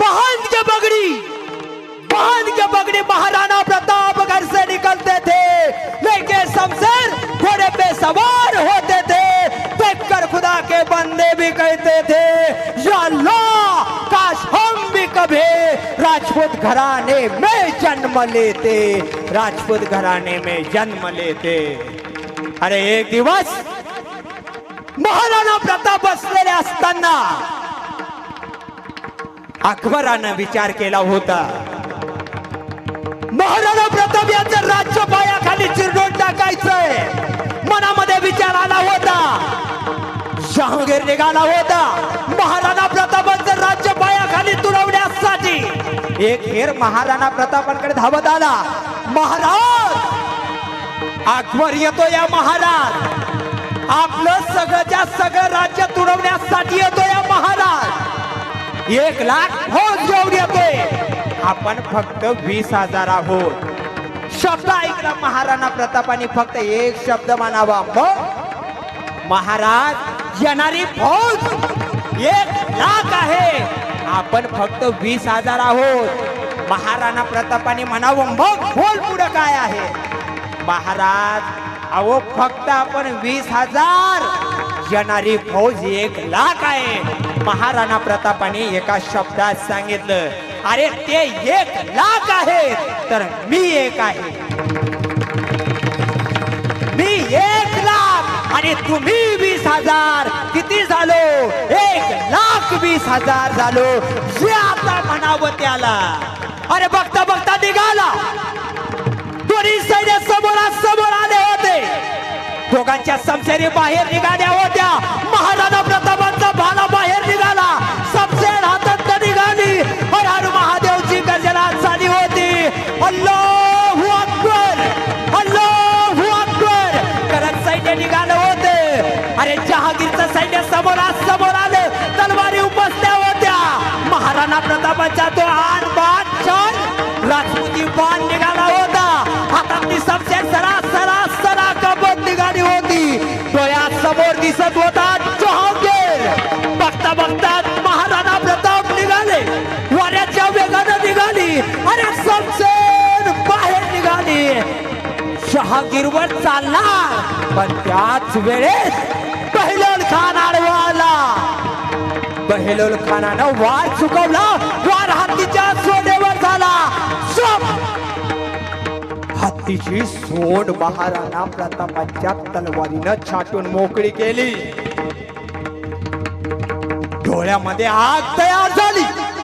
बांध के पगड़ी महाराणा प्रताप घर से निकलते थे, लेके शमशेर घोड़े पे सवार होते थे। देखकर खुदा के बंदे भी कहते थे, या अल्लाह काश हम भी कभी राजपूत घराने में जन्म लेते, राजपूत घराने में जन्म लेते। अरे एक दिवस महाराणा प्रताप बसलेले असताना अकबरानं विचार केला होता, महाराणा प्रताप यांचं राज्य पायाखाली चिरडून टाकायचंय। मनामध्ये विचार आला होता, जहांगीर निघाला होता महाराणा प्रतापांचं राज्य पायाखाली तुडवण्यासाठी। एक हेर महाराणा प्रतापांकडे धावत आला, महाराज अकबर येतो या महाराज, आपलं सगळंच्या सगळं राज्य तुडवण्यासाठी येतो या महाराज, 1 लाख फौज घेऊन येतोय, आपण फक्त 20,000 आहोत। शब्द ऐकला महाराणा प्रतापांनी, फक्त एक शब्द म्हणावा, महाराज येणारी फौज 1 लाख आहे, आपण फक्त 20,000 आहोत। महाराणा प्रतापांनी म्हणावं, मग बोल पुढे काय आहे? महाराज अहो फक्त आपण 20,000, येणारी फौज 1 लाख आहे। महाराणा प्रतापांनी एका शब्दात सांगितलं, अरे ते 1 लाख आहेत तर मी 1 आहे, मी 1 लाख आणि तुम्ही 20,000, किती झालो? 1,20,000 झालो। जे आता म्हणावं त्याला। अरे बघता बघता निघाला, दोन्ही सैन्य समोरासमोर आले होते, दोघांच्या शमशेरी बाहेर निघाल्या होत्या। महाराणा प्रतापांचा भाला बाहेर निघाला, शमशेर हातात निघाली, हर हर महादेवची गर्जना झाली होती। अल्लाहू अकबर, अल्लाहू अकबर करत सैन्य निघालं होते। अरे जहांगीरचं सैन्य समोरासमोर आलं, तलवारी उपसल्या होत्या। महाराणा प्रतापांचा तो आन बाण छान राजपुती बाण निघाला होता, हातातली शमशेर सरा कापत निघाली होती। डोळ्यासमोर दिसत होता जहांगीर। बघता बघता महाराणा प्रताप निघाले, वाऱ्याच्या वेगानं निघाली, अरे शमशेर बाहेर निघाली, जहांगीरवर चालला, पण त्याच वेळेस बहलोल खान आडवा आला। बहलोल खानानं वार चुकवला, वार हत्तीच्या सोंडेवर झाला। हत्तीची सोंड महाराणा प्रतापांच्या तलवारीनं छाटून मोकळी केली। डोळ्यामध्ये आग तयार झाली।